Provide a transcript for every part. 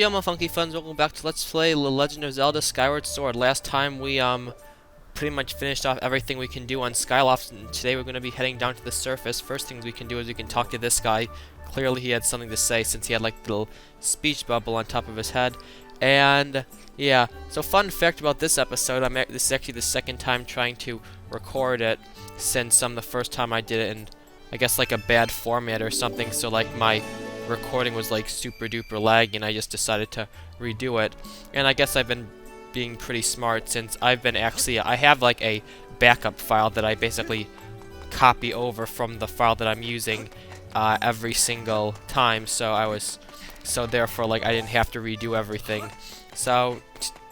yo, my funky friends, welcome back to Let's Play The Legend of Zelda Skyward Sword. Last time we, pretty much finished off everything we can do on Skyloft, and today we're going to be heading down to the surface. First things we can do is we can talk to this guy. Clearly he had something to say since he had, like, the little speech bubble on top of his head. And, yeah, so fun fact about this episode, this is actually the second time trying to record it since, the first time I did it in, I guess, like, a bad format or something, so, like, my recording was like super duper laggy and I just decided to redo it. And I guess I've been being pretty smart since I have like a backup file that I basically copy over from the file that I'm using every single time, so therefore like I didn't have to redo everything. So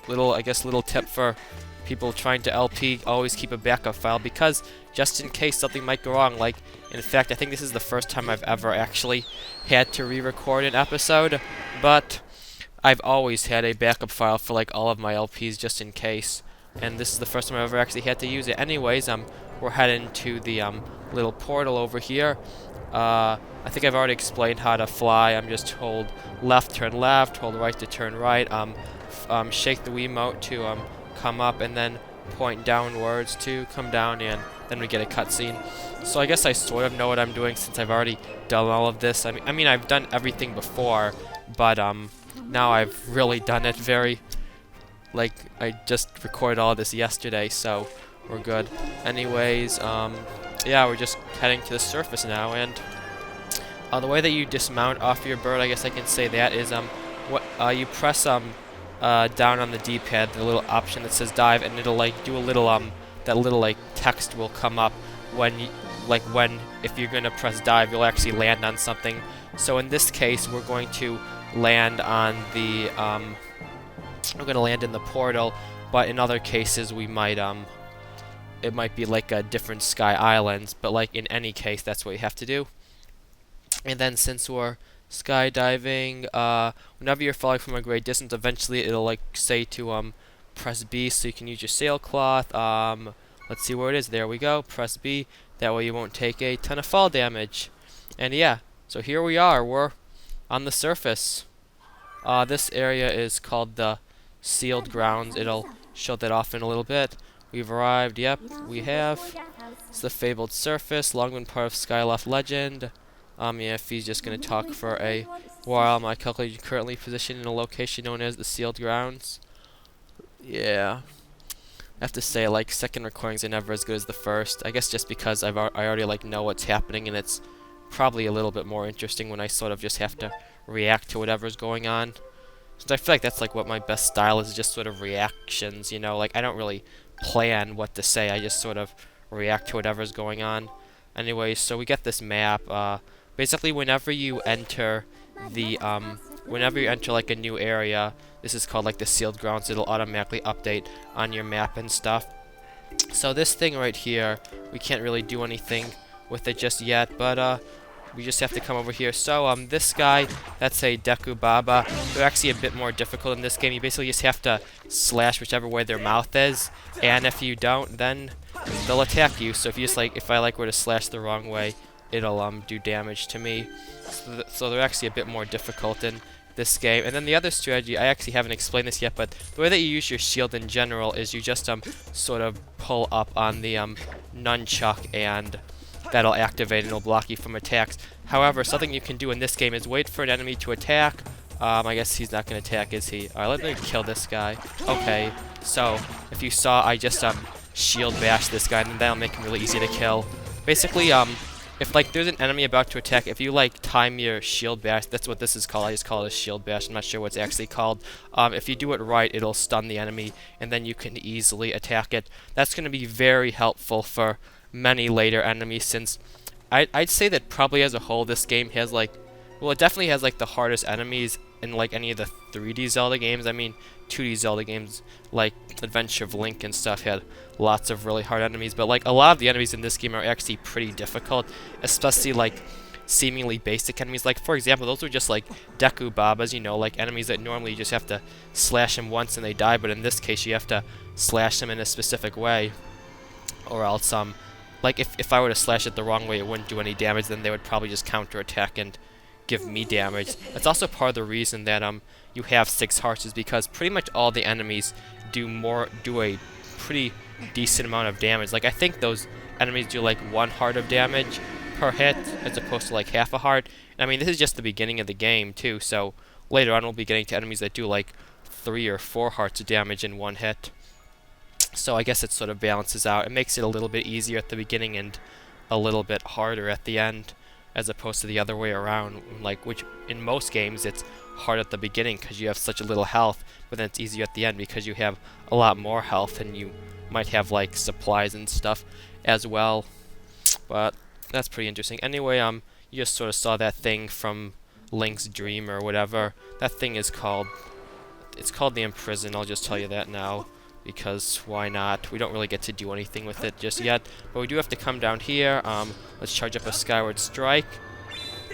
little tip for people trying to LP, always keep a backup file, because just in case something might go wrong. Like, in fact, I think this is the first time I've ever actually had to re-record an episode, but I've always had a backup file for like all of my LPs just in case, and this is the first time I've ever actually had to use it. Anyways, we're heading to the little portal over here. I think I've already explained how to fly. I'm just hold left, turn left, hold right to turn right, shake the Wiimote to come up, and then point downwards to come down, and then we get a cutscene. So I guess I sort of know what I'm doing since I've already done all of this. I mean I've done everything before, but now I've really done it very, like, I just recorded all of this yesterday, so we're good. Anyways, yeah, we're just heading to the surface now, and the way that you dismount off your bird, I guess I can say that, is you press down on the D-pad, the little option that says dive, and it'll like do a little that little like text will come up when if you're gonna press dive, you'll actually land on something. So in this case, we're going to land on the we're gonna land in the portal, but in other cases we might it might be like a different sky islands, but like in any case that's what you have to do. And then since we're skydiving, whenever you're falling from a great distance, eventually it'll like say to press B so you can use your sailcloth. Let's see where it is. There we go. Press B. That way you won't take a ton of fall damage. And yeah, so here we are. We're on the surface. This area is called the sealed grounds. It'll show that off in a little bit. We've arrived. Yep, we have. It's the fabled surface, long been part of Skyloft legend. Yeah, if he's just going to talk for a while, my calculator currently positioned in a location known as the sealed grounds. Yeah. I have to say, like, second recordings are never as good as the first. I guess just because I already, like, know what's happening, and it's probably a little bit more interesting when I sort of just have to react to whatever's going on. So I feel like that's, like, what my best style is, just sort of reactions, you know? Like, I don't really plan what to say, I just sort of react to whatever's going on. Anyway, so we get this map. Basically, whenever you enter like a new area, this is called like the sealed grounds, it'll automatically update on your map and stuff. So this thing right here, we can't really do anything with it just yet, but we just have to come over here. So this guy, that's a Deku Baba. They're actually a bit more difficult in this game. You basically just have to slash whichever way their mouth is, and if you don't, then they'll attack you. So if you just if I were to slash the wrong way, it'll do damage to me. So they're actually a bit more difficult in this game. And then the other strategy, I actually haven't explained this yet, but the way that you use your shield in general is you just sort of pull up on the nunchuck, and that'll activate and it'll block you from attacks. However, something you can do in this game is wait for an enemy to attack. I guess he's not going to attack, is he? Alright, let me kill this guy. Okay, so if you saw, I just shield bash this guy, and that'll make him really easy to kill. Basically, if there's an enemy about to attack, if you time your shield bash, that's what this is called. I just call it a shield bash. I'm not sure what it's actually called. If you do it right, it'll stun the enemy, and then you can easily attack it. That's going to be very helpful for many later enemies, since I'd say that probably as a whole, this game has well, it definitely has the hardest enemies in any of the 3D Zelda games. I mean, 2D Zelda games like Adventure of Link and stuff had lots of really hard enemies, but a lot of the enemies in this game are actually pretty difficult, especially seemingly basic enemies. For example, those are just Deku Babas, you know, enemies that normally you just have to slash them once and they die, but in this case you have to slash them in a specific way, or else if I were to slash it the wrong way, it wouldn't do any damage, then they would probably just counterattack and give me damage. That's also part of the reason that you have 6 hearts, is because pretty much all the enemies do a pretty decent amount of damage. Like, I think those enemies do like 1 heart of damage per hit, as opposed to like half a heart. And I mean, this is just the beginning of the game too, so later on we'll be getting to enemies that do like 3 or 4 hearts of damage in 1 hit. So I guess it sort of balances out. It makes it a little bit easier at the beginning and a little bit harder at the end, as opposed to the other way around, like, which in most games it's hard at the beginning because you have such a little health, but then it's easier at the end because you have a lot more health and you might have like supplies and stuff as well. But that's pretty interesting. Anyway, you just sort of saw that thing from Link's dream or whatever. That thing is called, it's called the Imprison. I'll just tell you that now, because why not? We don't really get to do anything with it just yet, but we do have to come down here. Let's charge up a Skyward Strike,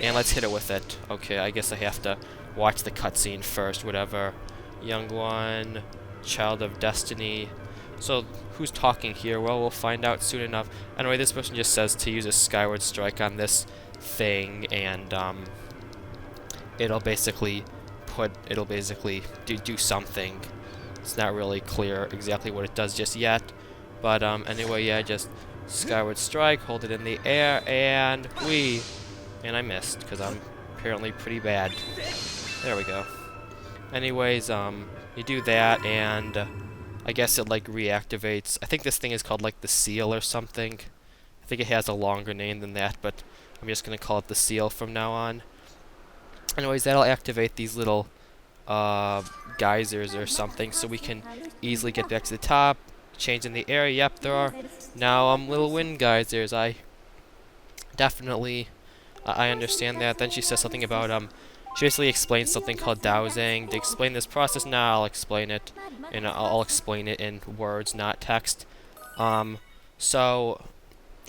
and let's hit it with it. Okay, I guess I have to watch the cutscene first, whatever. Young one, child of destiny. So, who's talking here? Well, we'll find out soon enough. Anyway, this person just says to use a Skyward Strike on this thing, and it'll basically do something. It's not really clear exactly what it does just yet, but anyway, yeah, just Skyward Strike, hold it in the air, and and I missed, because I'm apparently pretty bad. There we go. Anyways, you do that, and I guess it like reactivates. I think this thing is called like the seal or something. I think it has a longer name than that, but I'm just gonna call it the seal from now on. Anyways, that'll activate these little geysers or something, so we can easily get back to the top. Change in the air. Yep, there are now little wind geysers. I definitely I understand that. Then she says something about she basically explains something called dowsing. To explain this process, now I'll explain it, and I'll explain it in words, not text. So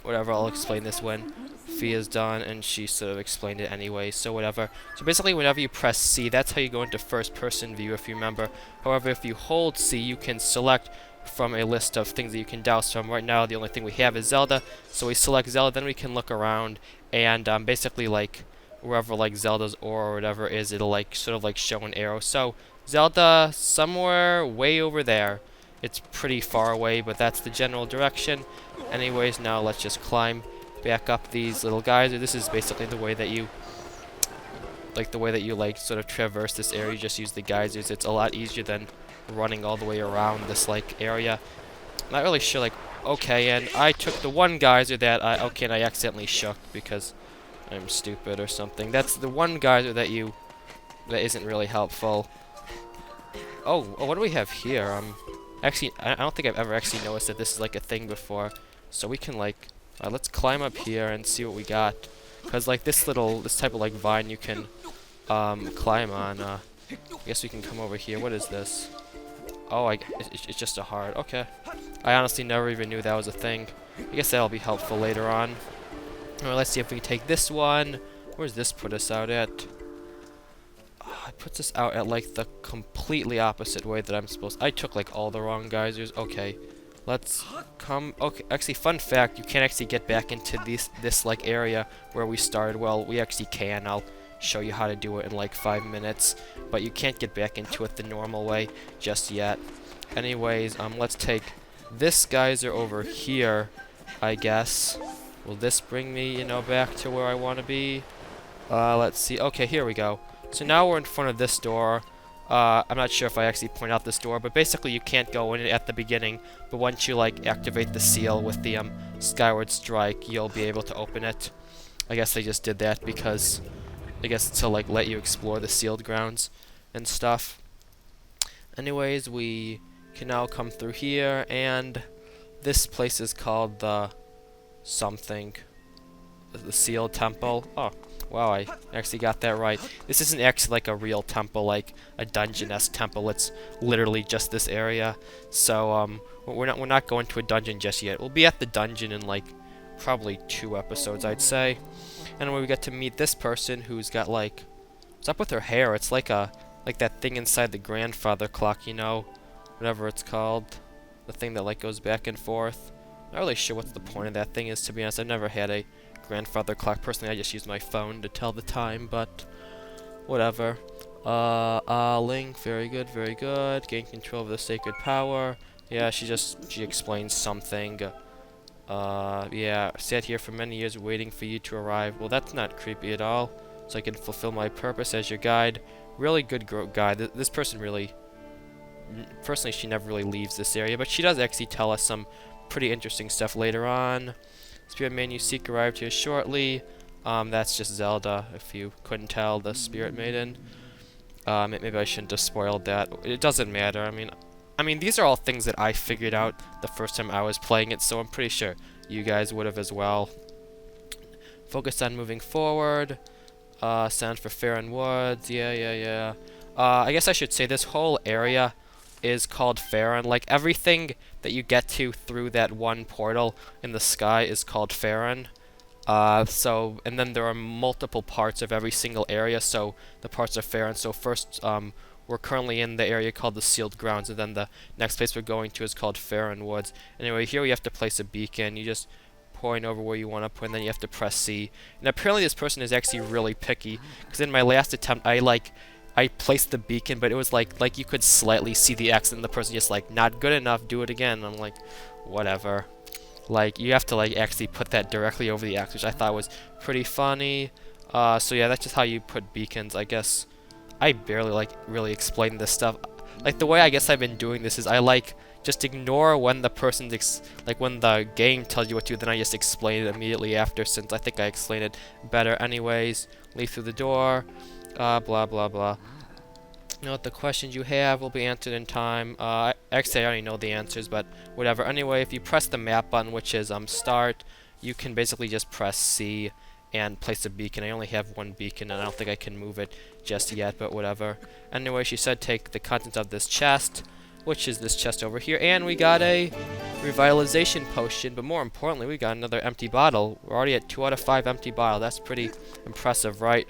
whatever, I'll explain this when Fee is done, and she sort of explained it anyway, so whatever. So basically, whenever you press C, that's how you go into first-person view, if you remember. However, if you hold C, you can select from a list of things that you can douse from. Right now, the only thing we have is Zelda, so we select Zelda, then we can look around, and basically, like, wherever, like, Zelda's aura or whatever is, it'll, like, sort of, like, show an arrow. So, Zelda, somewhere way over there. It's pretty far away, but that's the general direction. Anyways, now let's just climb back up these little geysers. This is basically the way that you sort of traverse this area. You just use the geysers. It's a lot easier than running all the way around this like area. I'm not really sure, like, okay, and I took the one geyser that and I accidentally shook because I'm stupid or something. That's the one geyser that isn't really helpful. Oh, what do we have here? Actually, I don't think I've ever actually noticed that this is like a thing before. So we can like, let's climb up here and see what we got. Cause like this type of like vine you can climb on. I guess we can come over here. What is this? Oh, it's just a heart. Okay. I honestly never even knew that was a thing. I guess that'll be helpful later on. Alright, let's see if we can take this one. Where's this put us out at? It puts us out at like the completely opposite way that I'm supposed. I took like all the wrong geysers. Okay. Let's come. Okay, actually, fun fact, you can't actually get back into this like area where we started. Well, we actually can. I'll show you how to do it in like 5 minutes, but you can't get back into it the normal way just yet. Anyways, let's take this geyser over here, I guess. Will this bring me, back to where I want to be? Let's see. Okay, here we go. So now we're in front of this door. I'm not sure if I actually point out this door, but basically you can't go in it at the beginning, but once you like activate the seal with the Skyward Strike, you'll be able to open it. I guess they just did that because I guess to like let you explore the sealed grounds and stuff. Anyways, we can now come through here, and this place is called the something, the sealed temple. Oh, wow, I actually got that right. This isn't actually like a real temple, like a dungeon-esque temple. It's literally just this area. So we're not going to a dungeon just yet. We'll be at the dungeon in like probably 2 episodes, I'd say. And when we get to meet this person who's got like, what's up with her hair? It's like that thing inside the grandfather clock, whatever it's called, the thing that like goes back and forth. Not really sure what the point of that thing is, to be honest. I've never had a grandfather clock. Personally, I just use my phone to tell the time, but whatever. Link, very good, very good. Gain control of the sacred power. Yeah, she explains something. Yeah, sat here for many years waiting for you to arrive. Well, that's not creepy at all. So I can fulfill my purpose as your guide. Really good guide. This person really... Personally, she never really leaves this area, but she does actually tell us some pretty interesting stuff later on. Spirit man you seek arrived here shortly. That's just Zelda, if you couldn't tell, the Spirit Maiden. Maybe I shouldn't have spoiled that. It doesn't matter. I mean, these are all things that I figured out the first time I was playing it, so I'm pretty sure you guys would have as well. Focus on moving forward. Sound for Farron Woods. Yeah. I guess I should say this whole area is called Farron. Like, everything that you get to through that one portal in the sky is called Farron. And then there are multiple parts of every single area, so the parts are Farron. So first, we're currently in the area called the Sealed Grounds, and then the next place we're going to is called Farron Woods. Anyway, here we have to place a beacon. You just point over where you want to point, and then you have to press C. And apparently this person is actually really picky, because in my last attempt, I placed the beacon, but it was like you could slightly see the X, and the person just like, not good enough, do it again. And I'm like, whatever. Like, you have to like actually put that directly over the X, which I thought was pretty funny. So yeah, that's just how you put beacons, I guess. I barely like really explain this stuff. Like, the way I guess I've been doing this is I just ignore when the person's when the game tells you what to do, then I just explain it immediately after, since I think I explained it better anyways. Leave through the door. Blah blah blah. Note the questions you have will be answered in time. Actually, I already know the answers, but whatever. Anyway, if you press the map button, which is start, you can basically just press C and place a beacon. I only have one beacon, and I don't think I can move it just yet, but whatever. Anyway, she said take the contents of this chest, which is this chest over here, and we got a revitalization potion, but more importantly, we got another empty bottle. We're already at 2 out of 5 empty bottles. That's pretty impressive, right?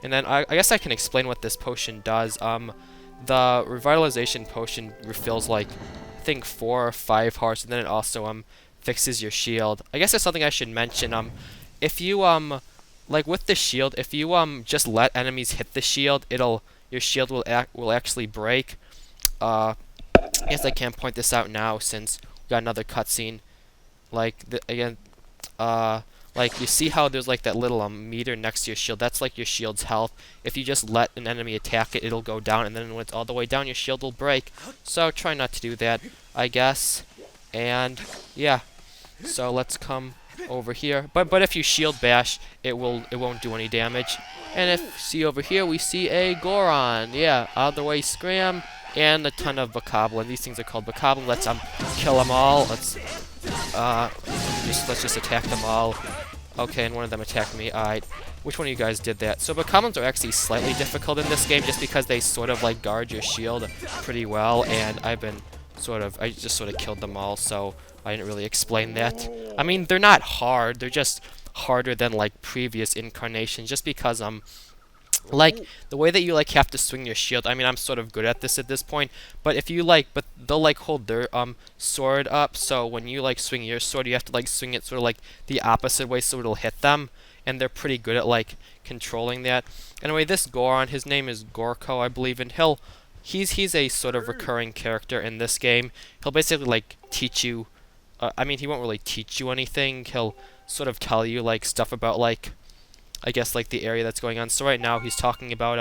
And then I guess I can explain what this potion does. The revitalization potion refills like, I think 4 or 5 hearts, and then it also fixes your shield. I guess that's something I should mention. If you like with the shield, if you just let enemies hit the shield, your shield will actually break. I guess I can't point this out now since we got another cutscene. Like, you see how there's like that little meter next to your shield? That's like your shield's health. If you just let an enemy attack it, it'll go down, and then when it's all the way down, your shield will break. So try not to do that, I guess. And yeah, so let's come over here. But if you shield bash, it won't do any damage. And if see over here, we see a Goron. Yeah, out of the way, scram, and a ton of Bokoblin. These things are called Bokoblin. Let's kill them all. Let's just attack them all. Okay, and one of them attacked me. Alright, which one of you guys did that? So Bokoblins are actually slightly difficult in this game, just because they sort of like guard your shield pretty well, and I just sort of killed them all, so I didn't really explain that. I mean, they're not hard, they're just harder than like previous incarnations, just because like the way that you like have to swing your shield. I mean, I'm sort of good at this point, but if you but they'll like hold their sword up, so when you like swing your sword, you have to like swing it sort of like the opposite way so it'll hit them, and they're pretty good at like controlling that. Anyway, this Goron, his name is Gorko, I believe, and he's a sort of recurring character in this game. He'll basically like teach you I mean, he won't really teach you anything. He'll sort of tell you like stuff about like, I guess, like the area that's going on. So right now he's talking about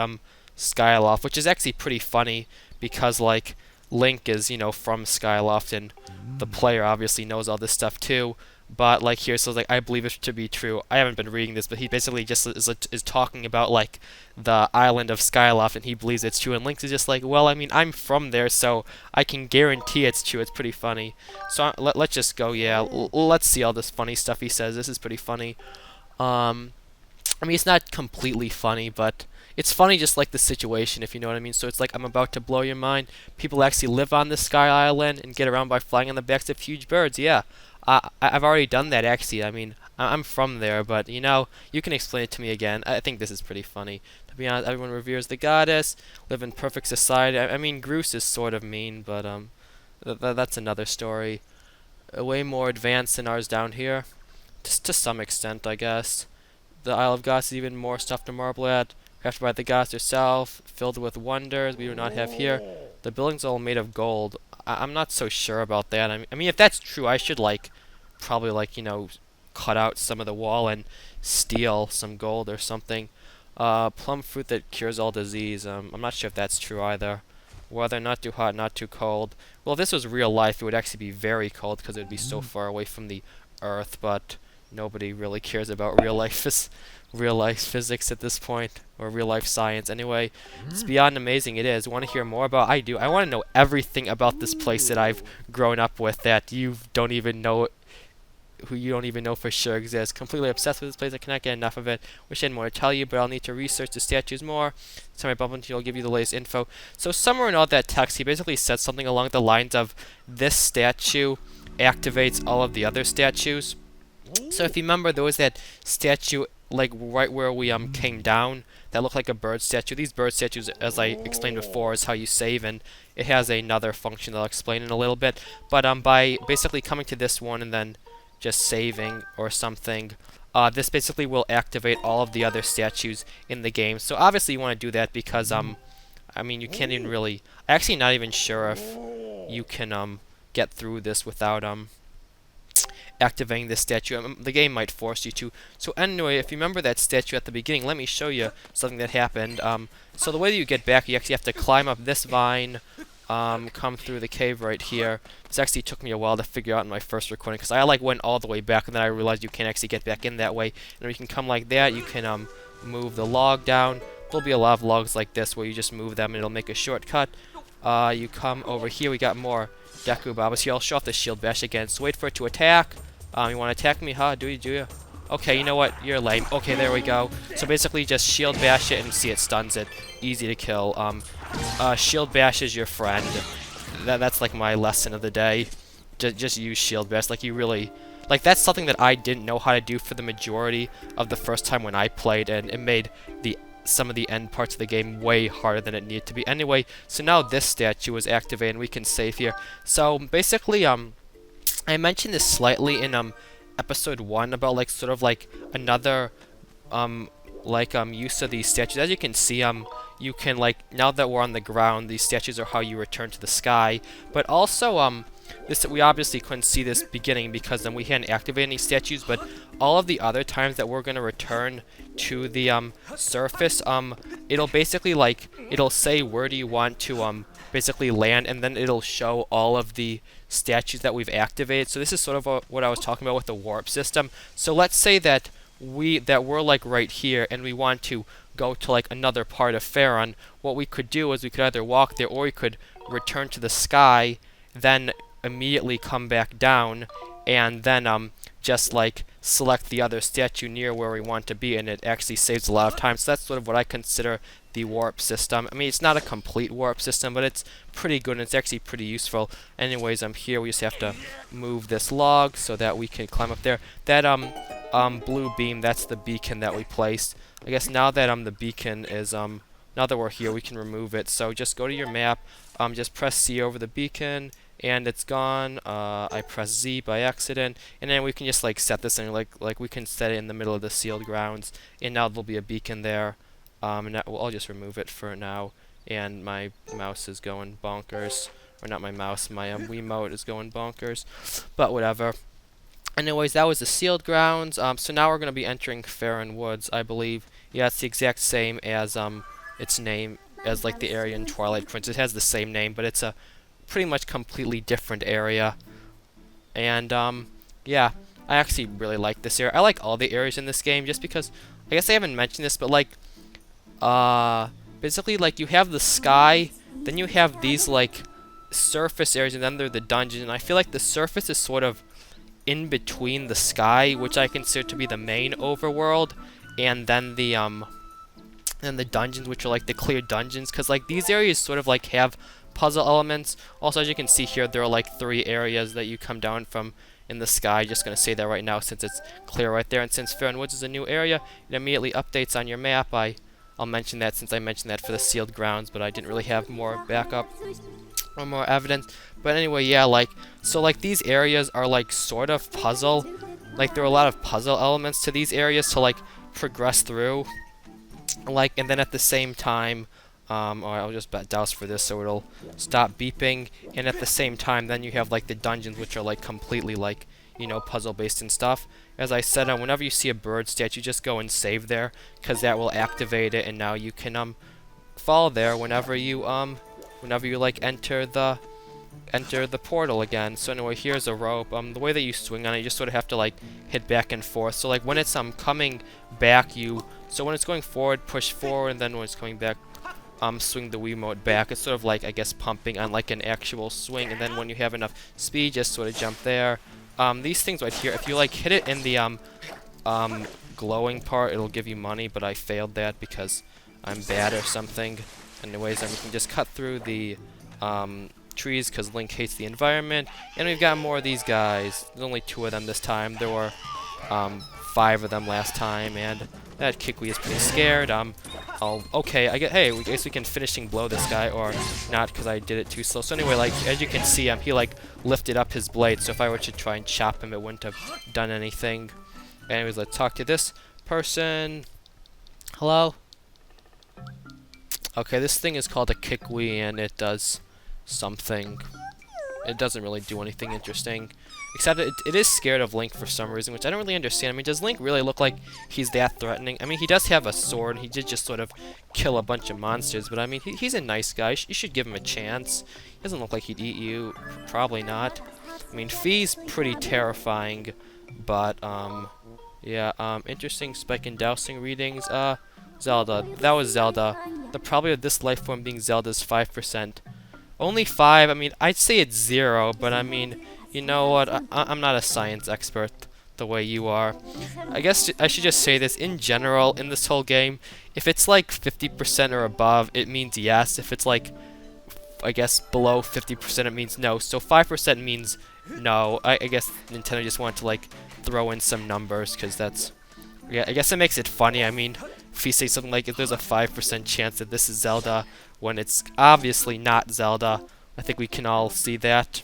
Skyloft, which is actually pretty funny because like Link is, you know, from Skyloft, and the player obviously knows all this stuff too. But like here, so like I believe it to be true. I haven't been reading this, but he basically just is talking about like the island of Skyloft, and he believes it's true. And Link is just like, well, I mean, I'm from there, so I can guarantee it's true. It's pretty funny. So let's just go. Yeah, let's see all this funny stuff he says. This is pretty funny. I mean, it's not completely funny, but it's funny just like the situation, if you know what I mean. So it's like, I'm about to blow your mind. People actually live on this sky island and get around by flying on the backs of huge birds. Yeah. I've already done that, actually. I mean, I'm from there, but, you know, you can explain it to me again. I think this is pretty funny. To be honest, everyone reveres the goddess, live in perfect society. I mean, Groose is sort of mean, but that's another story. Way more advanced than ours down here. Just to some extent, I guess. The Isle of Gods is even more stuff to marvel at. Crafted by the gods herself, filled with wonders we do not have here. The building's all made of gold. I'm not so sure about that. I mean, if that's true, I should like, probably like, you know, cut out some of the wall and steal some gold or something. Plum fruit that cures all disease. I'm not sure if that's true either. Weather not too hot, not too cold. Well, if this was real life, it would actually be very cold because it would be so far away from the Earth. But nobody really cares about real life physics at this point, or real life science. Anyway, it's beyond amazing. It is. Want to hear more about? I do. I want to know everything about this place that I've grown up with that you don't even know, who you don't even know for sure exists. Completely obsessed with this place. I cannot get enough of it. Wish I had more to tell you, but I'll need to research the statues more. So my bump into you will give you the latest info. So somewhere in all that text, he basically said something along the lines of, this statue activates all of the other statues. So if you remember, there was that statue like right where we came down that looked like a bird statue. These bird statues, as I explained before, is how you save, and it has another function that I'll explain in a little bit. But by basically coming to this one and then just saving or something, this basically will activate all of the other statues in the game. So obviously you want to do that because I mean, you can't even really, I'm actually not even sure if you can get through this without activating this statue. The game might force you to. So anyway, if you remember that statue at the beginning, let me show you something that happened. So the way that you get back, you actually have to climb up this vine, come through the cave right here. This actually took me a while to figure out in my first recording, because I like went all the way back, and then I realized you can't actually get back in that way. And you can come like that, you can move the log down. There'll be a lot of logs like this where you just move them and it'll make a shortcut. You come over here, we got more Deku Babas here. I'll show off the shield bash again. So wait for it to attack. You want to attack me, huh? Do you? Okay, you know what? You're lame. Okay, there we go. So basically just shield bash it and see it stuns it. Easy to kill. Shield bash is your friend. That's like my lesson of the day. Just use shield bash. Like you really... Like that's something that I didn't know how to do for the majority of the first time when I played, and it made some of the end parts of the game way harder than it needed to be. Anyway, so now this statue is activated and we can save here. So basically, I mentioned this slightly in episode 1 about like sort of like another use of these statues. As you can see, you can like, now that we're on the ground, these statues are how you return to the sky. But also this, we obviously couldn't see this beginning because then we hadn't activated any statues, but all of the other times that we're going to return to the surface, it'll basically like, it'll say where do you want to basically land, and then it'll show all of the statues that we've activated. So this is sort of what I was talking about with the warp system. So let's say that we're like right here and we want to go to like another part of Faron. What we could do is we could either walk there or we could return to the sky, then immediately come back down, and then just like select the other statue near where we want to be, and it actually saves a lot of time. So that's sort of what I consider the warp system. I mean, it's not a complete warp system, but it's pretty good and it's actually pretty useful. Anyways, here we just have to move this log so that we can climb up there. That blue beam, that's the beacon that we placed. I guess now that the beacon is now that we're here, we can remove it. So just go to your map, just press C over the beacon, and it's gone. I press Z by accident, and then we can just like set this in, like we can set it in the middle of the sealed grounds, and now there'll be a beacon there. And well, I'll just remove it for now, and my mouse is going bonkers. Or not my mouse, my Wiimote is going bonkers, but whatever. Anyways, that was the sealed grounds. So now we're going to be entering Faron Woods, I believe. Yeah, it's the exact same as its name, as like the area in Twilight Princess. It has the same name, but it's a pretty much completely different area. And yeah, I actually really like this area. I like all the areas in this game just because, I guess I haven't mentioned this, but like basically like you have the sky, then you have these like surface areas, and then there are the dungeons, and I feel like the surface is sort of in between the sky, which I consider to be the main overworld, and then the dungeons, which are like the clear dungeons, because like these areas sort of like have puzzle elements. Also, as you can see here, there are like 3 areas that you come down from in the sky. Just gonna say that right now since it's clear right there, and since Faron Woods is a new area, it immediately updates on your map. I'll mention that since I mentioned that for the sealed grounds, but I didn't really have more backup or more evidence. But anyway, yeah, like, so like these areas are like sort of puzzle like there are a lot of puzzle elements to these areas to like progress through. Like, and then at the same time, or I'll just douse for this so it'll stop beeping. And at the same time, then you have like the dungeons, which are like completely like, you know, puzzle based and stuff. As I said, whenever you see a bird statue, just go and save there, because that will activate it, and now you can fall there whenever you like enter the portal again. So anyway, here's a rope. The way that you swing on it, you just sort of have to like hit back and forth. So like when it's coming back, so when it's going forward, push forward, and then when it's coming back, swing the Wiimote back. It's sort of like, I guess, pumping on like an actual swing. And then when you have enough speed, just sort of jump there. These things right here, if you like hit it in the glowing part, it'll give you money, but I failed that because I'm bad or something. Anyways, then we can just cut through the trees because Link hates the environment. And we've got more of these guys. There's only 2 of them this time. There were 5 of them last time, and that Kikwi is pretty scared. Okay, hey, I guess we can finishing blow this guy, or not, because I did it too slow. So anyway, like, as you can see, he like lifted up his blade, so if I were to try and chop him, it wouldn't have done anything. Anyways, let's talk to this person. Hello? Okay, this thing is called a Kikwi, and it does something. It doesn't really do anything interesting. Except it is scared of Link for some reason, which I don't really understand. I mean, does Link really look like he's that threatening? I mean, he does have a sword. He did just sort of kill a bunch of monsters, but I mean, he's a nice guy. You should give him a chance. He doesn't look like he'd eat you. Probably not. I mean, Fi's pretty terrifying, but, yeah, interesting spike and dousing readings. Zelda. That was Zelda. The probability of this life form being Zelda is 5%. Only 5? I mean, I'd say it's 0, but I mean, you know what? I'm not a science expert the way you are. I guess I should just say this. In general, in this whole game, if it's like 50% or above, it means yes. If it's like, I guess, below 50%, it means no. So 5% means no. I guess Nintendo just wanted to like throw in some numbers, because that's... Yeah, I guess it makes it funny. I mean, if you say something like, if there's a 5% chance that this is Zelda, when it's obviously not Zelda, I think we can all see that.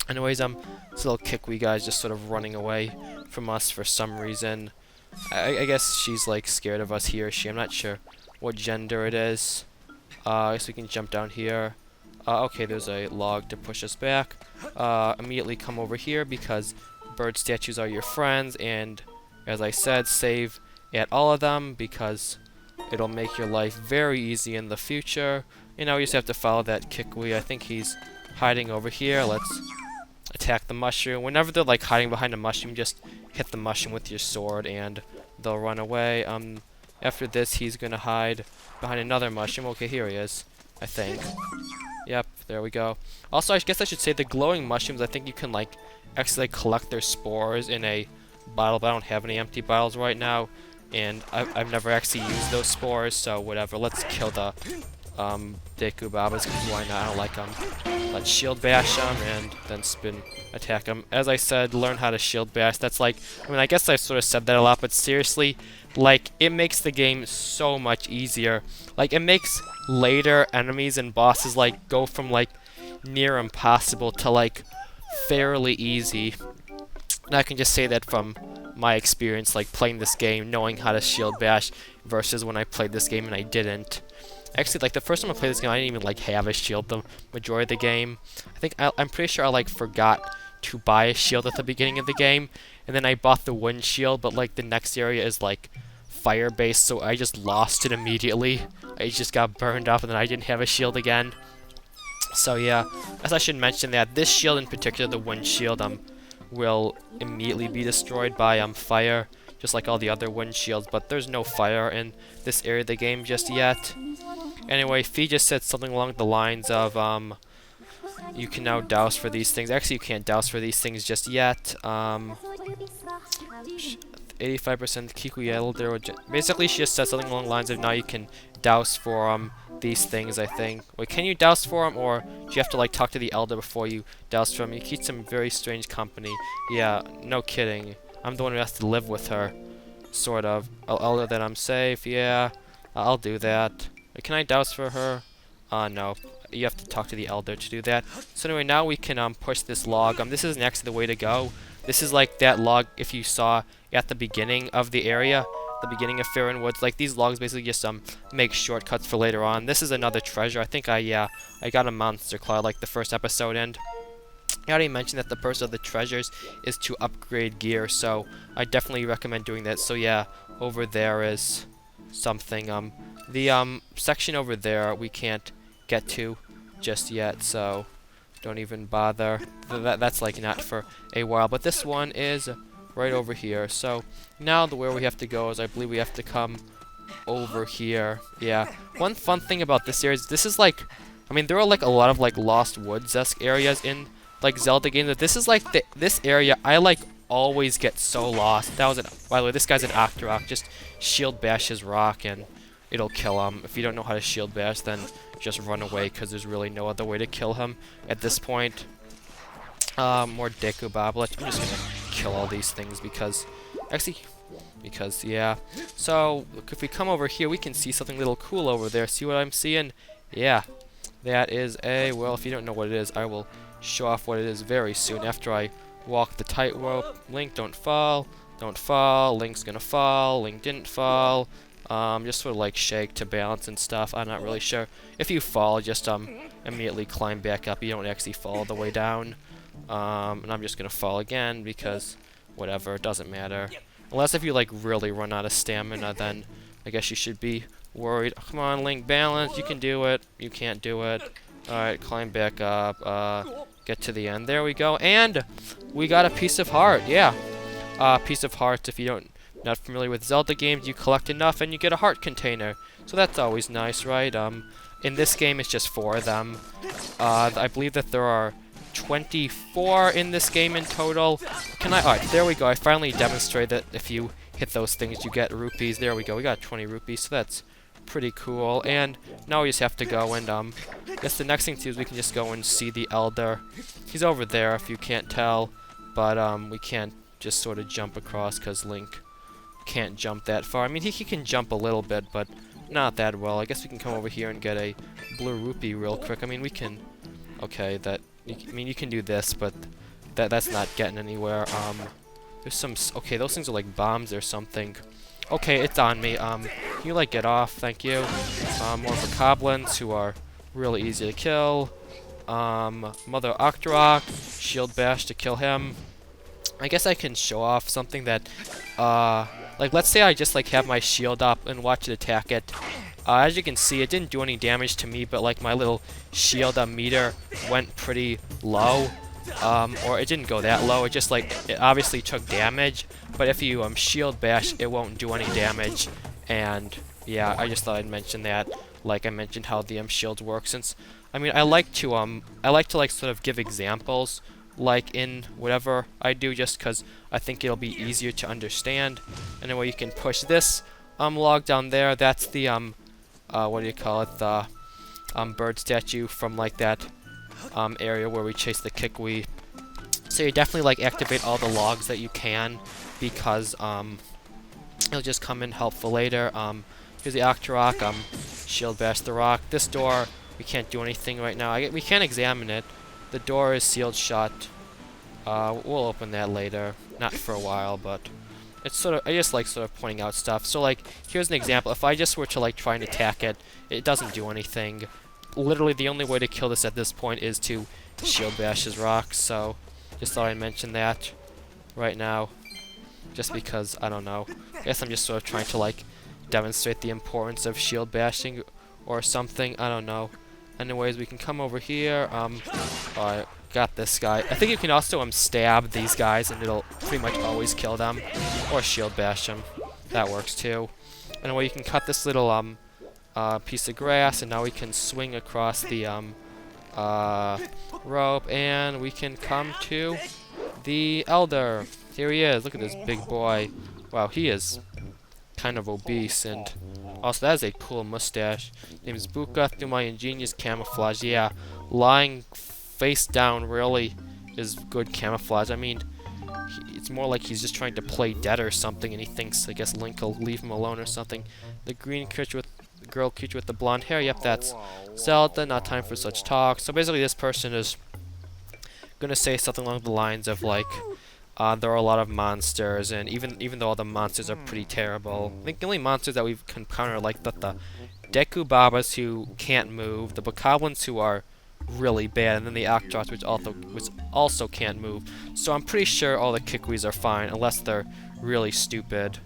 Anyways, this little Kikwi guy's just sort of running away from us for some reason. I guess she's like scared of us, he or she. I'm not sure what gender it is. I guess we can jump down here. Okay, there's a log to push us back. Immediately come over here because bird statues are your friends, and as I said, save at all of them because it'll make your life very easy in the future. You know, you just have to follow that Kikwi. I think he's hiding over here. Let's attack the mushroom. Whenever they're like hiding behind a mushroom, just hit the mushroom with your sword and they'll run away. After this, he's gonna hide behind another mushroom. Okay, here he is, I think. Yep, there we go. Also, I guess I should say the glowing mushrooms, I think you can like actually collect their spores in a bottle, but I don't have any empty bottles right now, and I've never actually used those spores, so whatever. Let's kill the Deku Babas, because why not? I don't like them. Let's shield bash them and then spin attack them. As I said, learn how to shield bash. That's like, I mean, I guess I sort of said that a lot, but seriously, like, it makes the game so much easier. Like, it makes later enemies and bosses like go from like near impossible to like fairly easy. And I can just say that from my experience, like playing this game, knowing how to shield bash versus when I played this game and I didn't. Actually, like the first time I played this game, I didn't even like have a shield the majority of the game. I think I'm pretty sure I like forgot to buy a shield at the beginning of the game, and then I bought the wind shield, but like the next area is like fire based, so I just lost it immediately. I just got burned up, and then I didn't have a shield again. So yeah, as I should mention that this shield in particular, the wind shield, will immediately be destroyed by fire, just like all the other wind shields, but there's no fire in this area of the game just yet. Anyway, Fi just said something along the lines of, you can now douse for these things. Actually, you can't douse for these things just yet. 85% Kikwi Elder. Basically, she just said something along the lines of, now you can douse for, these things, I think. Wait, can you douse for them, or do you have to, like, talk to the Elder before you douse for them? You keep some very strange company. Yeah, no kidding. I'm the one who has to live with her, sort of. Elder, that I'm safe, yeah. I'll do that. Wait, can I douse for her? No. you have to talk to the elder to do that. So anyway, now we can push this log. This isn't actually the way to go. This is like that log if you saw at the beginning of the area, the beginning of Faron Woods. Like these logs basically just make shortcuts for later on. This is another treasure. I think I got a monster claw like the first episode, and I already mentioned that the purpose of the treasures is to upgrade gear, so I definitely recommend doing that. So yeah, over there is something. The section over there we can't get to just yet, so don't even bother. That's like not for a while, but this one is right over here. So now where we have to go is, I believe we have to come over here. Yeah. One fun thing about this series, this is like, I mean, there are like a lot of like Lost Woods-esque areas in like Zelda games, but this is like this area I like always get so lost. That was by the way, this guy's an Octorok. Just shield bash his rock and it'll kill him. If you don't know how to shield bash, then just run away, because there's really no other way to kill him at this point. More Deku Boblet. I'm just gonna kill all these things because yeah. So if we come over here, we can see something little cool over there. See what I'm seeing? Yeah, that is well, if you don't know what it is, I will show off what it is very soon after I walk the tightrope. Link, don't fall. Don't fall. Link's gonna fall. Link didn't fall. Just sort of like shake to balance and stuff. I'm not really sure. If you fall, just immediately climb back up. You don't actually fall all the way down. And I'm just gonna fall again because whatever, it doesn't matter. Unless if you like really run out of stamina, then I guess you should be worried. Come on, Link, balance. You can do it. You can't do it. Alright, climb back up. Get to the end. There we go. And we got a piece of heart. Yeah. Piece of hearts. If you don't not familiar with Zelda games, you collect enough and you get a heart container. So that's always nice, right? In this game, it's just 4 of them. I believe that there are 24 in this game in total. Alright, there we go. I finally demonstrated that if you hit those things, you get rupees. There we go. We got 20 rupees, so that's pretty cool. And now we just have to go and, I guess the next thing to do is we can just go and see the Elder. He's over there, if you can't tell. But, we can't just sort of jump across, because Link can't jump that far. I mean, he can jump a little bit, but not that well. I guess we can come over here and get a blue rupee real quick. I mean, we can... Okay, I mean, you can do this, but that's not getting anywhere. There's some... Okay, those things are like bombs or something. Okay, it's on me. Can you, like, get off? Thank you. More for Goblins, who are really easy to kill. Mother Octorok. Shield Bash to kill him. I guess I can show off something that... like, let's say I just, like, have my shield up and watch it attack it. As you can see, it didn't do any damage to me, but, like, my little shield meter went pretty low. Or it didn't go that low, it just, like, it obviously took damage. But if you, shield bash, it won't do any damage. And, yeah, I just thought I'd mention that. Like I mentioned how the, shields work, since... I mean, I like to, like, sort of give examples, like, in whatever I do, just because I think it'll be easier to understand. Anyway, you can push this, log down there. That's the, what do you call it? The, bird statue from, like, that, area where we chase the Kikwi. So you definitely, like, activate all the logs that you can, because, it'll just come in helpful later. Here's the Octorok, shield bash the rock. This door, we can't do anything right now. We can't examine it. The door is sealed shut. We'll open that later. Not for a while, but it's sort of, I just like sort of pointing out stuff. So, like, here's an example. If I just were to, like, try and attack it, it doesn't do anything. Literally, the only way to kill this at this point is to shield bash his rocks. So, just thought I'd mention that right now. Just because, I don't know. I guess I'm just sort of trying to, like, demonstrate the importance of shield bashing or something. I don't know. Anyways, we can come over here. Alright, got this guy. I think you can also stab these guys, and it'll pretty much always kill them, or shield bash them. That works too. Anyway, you can cut this little piece of grass, and now we can swing across the rope, and we can come to the Elder. Here he is. Look at this big boy. Wow, he is kind of obese, and also that is a cool mustache. Name is Buka. Through my ingenious camouflage. Yeah, lying face down really is good camouflage. I mean, it's more like he's just trying to play dead or something, and he thinks, I guess, Link will leave him alone or something. The green creature with girl creature with the blonde hair. Yep, that's Zelda. Not time for such talk. So basically, this person is gonna say something along the lines of like, there are a lot of monsters, and even though all the monsters are pretty terrible, I think the only monsters that we've encountered are like the Deku Babas who can't move, the Bokoblins who are really bad, and then the Octrots which also can't move. So I'm pretty sure all the Kikuis are fine, unless they're really stupid.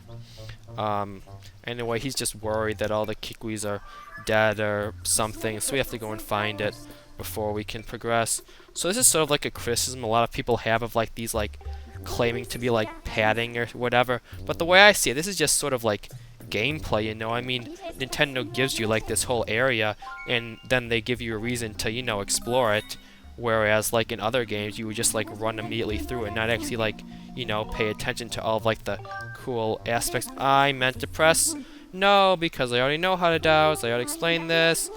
Anyway, he's just worried that all the Kikuis are dead or something, so we have to go and find it before we can progress. So this is sort of like a criticism a lot of people have of like these like claiming to be like padding or whatever, but the way I see it, this is just sort of like gameplay, you know. I mean, Nintendo gives you like this whole area, and then they give you a reason to, you know, explore it, whereas like in other games you would just like run immediately through it, not actually like, you know, pay attention to all of like the cool aspects. I meant to press no because I already know how to douse. I already explained this.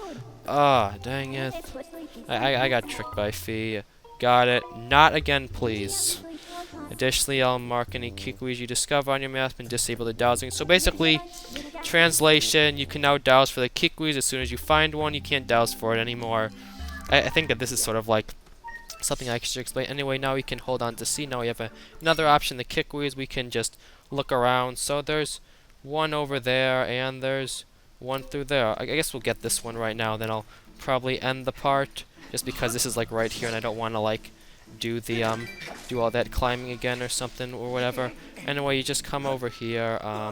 Ah, dang it. I got tricked by Fee. Got it. Not again, please. Additionally, I'll mark any Kikuis you discover on your map and disable the dowsing. So basically, translation, you can now douse for the Kikuis as soon as you find one. You can't douse for it anymore. I think that this is sort of like something I should explain. Anyway, now we can hold on to C. Now we have another option, the Kikuis. We can just look around. So there's one over there, and there's one through there. I guess we'll get this one right now, then I'll probably end the part, just because this is like right here, and I don't want to like do all that climbing again or something or whatever. Anyway, you just come over here. I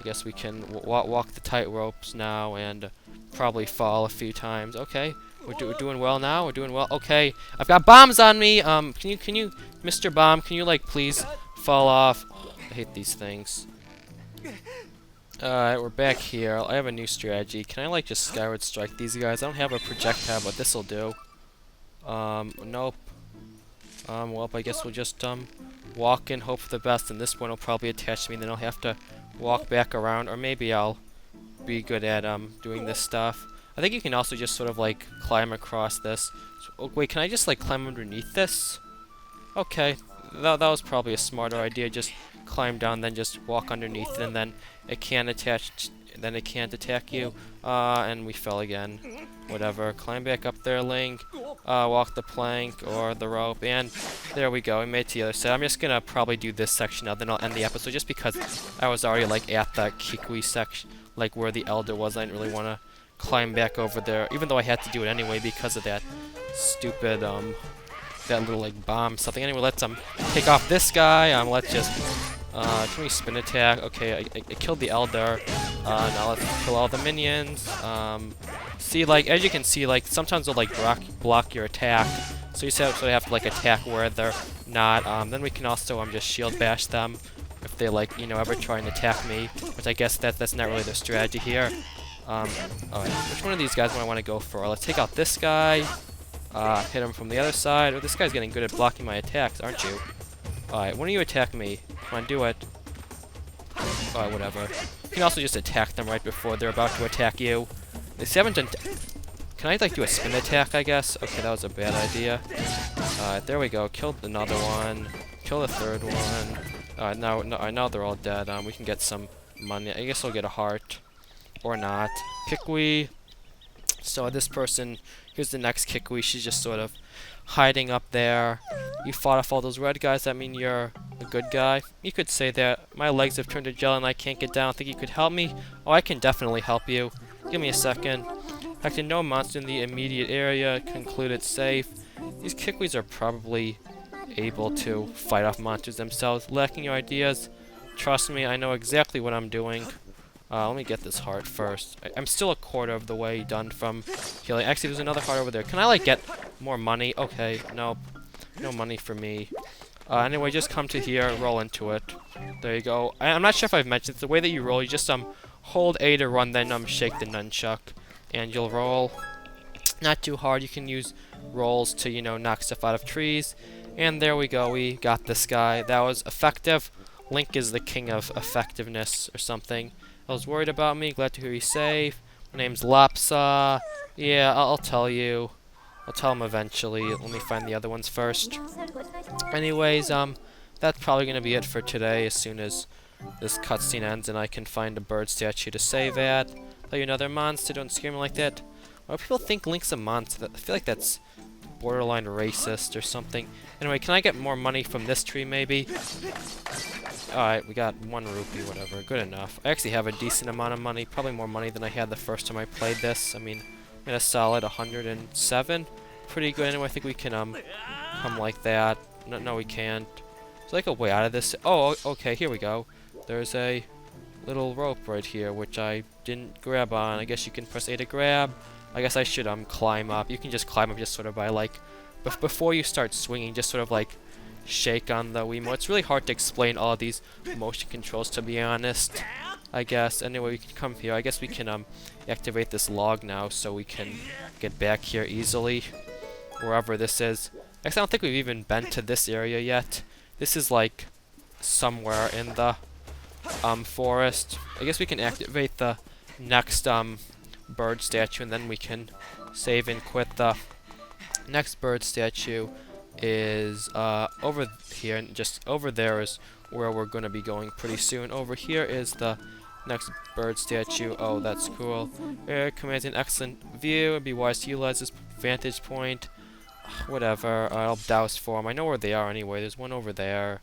guess we can walk the tight ropes now and probably fall a few times. Okay, we're doing well now. We're doing well. Okay, I've got bombs on me. Can you, Mr. Bomb? Can you like please fall off? I hate these things. Alright, we're back here. I have a new strategy. Can I like just Skyward Strike these guys? I don't have a projectile, but this'll do. Nope. Well, I guess we'll just, walk in, hope for the best, and this one will probably attach to me, and then I'll have to walk back around, or maybe I'll be good at, doing this stuff. I think you can also just sort of, like, climb across this. So, oh, wait, can I just, like, climb underneath this? Okay. That was probably a smarter idea, just climb down, then just walk underneath it, and then it can't attach, then it can't attack you. And we fell again. Whatever. Climb back up there, Link. Walk the plank or the rope, and there we go. We made it to the other side. I'm just gonna probably do this section now, then I'll end the episode, just because I was already like at the Kikui section, like where the Elder was. I didn't really want to climb back over there, even though I had to do it anyway because of that stupid that little like bomb something. Anyway, let's take off this guy. Let's just can we spin attack? Okay, I killed the Elder. Now let's kill all the minions. See, like, as you can see, like, sometimes they'll, like, block your attack. So you sort of have to, like, attack where they're not. Then we can also, just shield bash them if they, like, you know, ever try and attack me. Which I guess that's not really their strategy here. Alright, which one of these guys do I want to go for? Let's take out this guy. Hit him from the other side. Oh, this guy's getting good at blocking my attacks, aren't you? Alright, when do you attack me? Come on, do it. Alright, whatever. You can also just attack them right before they're about to attack you. They haven't done... Can I, like, do a spin attack, I guess? Okay, that was a bad idea. Alright, there we go. Killed another one. Kill the third one. Alright, now they're all dead. We can get some money. I guess I'll get a heart. Or not. Kikui. So this person... Here's the next Kikui. She's just sort of hiding up there. You fought off all those red guys. That mean you're a good guy? You could say that. My legs have turned to gel and I can't get down. Think you could help me? Oh, I can definitely help you. Give me a second. Actually, no monster in the immediate area. Conclude it's safe. These Kikuis are probably able to fight off monsters themselves. Lacking your ideas? Trust me, I know exactly what I'm doing. Let me get this heart first. I'm still a quarter of the way done from healing. Actually, there's another heart over there. Can I, like, get more money? Okay, nope. No money for me. Anyway, just come to here, roll into it. There you go. I'm not sure if I've mentioned it. The way that you roll, you just, hold A to run, then, shake the nunchuck. And you'll roll. Not too hard. You can use rolls to, you know, knock stuff out of trees. And there we go. We got this guy. That was effective. Link is the king of effectiveness or something. I was worried about me. Glad to hear he's safe. My name's Lapsa. Yeah, I'll tell you. I'll tell him eventually. Let me find the other ones first. Anyways, that's probably going to be it for today as soon as this cutscene ends and I can find a bird statue to save at. Are you another monster? Don't scare me like that. Why do people think Link's a monster? I feel like that's borderline racist or something. Anyway, can I get more money from this tree, maybe? Alright, we got 1 rupee, whatever. Good enough. I actually have a decent amount of money. Probably more money than I had the first time I played this. I mean, I'm at a solid 107. Pretty good. Anyway, I think we can, come like that. No, we can't. Is there like a way out of this? Oh, okay, here we go. There's a little rope right here, which I didn't grab on. I guess you can press A to grab. I guess I should, climb up. You can just climb up just sort of by, like, before you start swinging, just sort of, like, shake on the Wiimote. It's really hard to explain all of these motion controls, to be honest, I guess. Anyway, we can come here. I guess we can, activate this log now so we can get back here easily, wherever this is. Actually, I don't think we've even been to this area yet. This is, like, somewhere in the, forest. I guess we can activate the next, bird statue, and then we can save and quit. The next bird statue is over here, and just over there is where we're going to be going pretty soon. Over here is the next bird statue. Oh, that's cool. It commands an excellent view. It'd be wise to utilize this vantage point. Whatever, I'll douse for them. I know where they are anyway. There's one over there,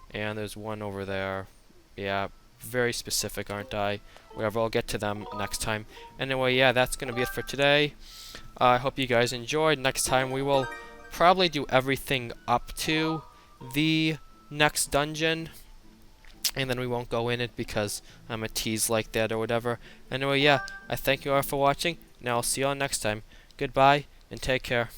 and there's one over there. Yeah, very specific, aren't I? Whatever, I'll get to them next time. Anyway, yeah, that's going to be it for today. I hope you guys enjoyed. Next time we will probably do everything up to the next dungeon, and then we won't go in it because I'm a tease like that or whatever. Anyway, yeah, I thank you all for watching, and I'll see you all next time. Goodbye, and take care.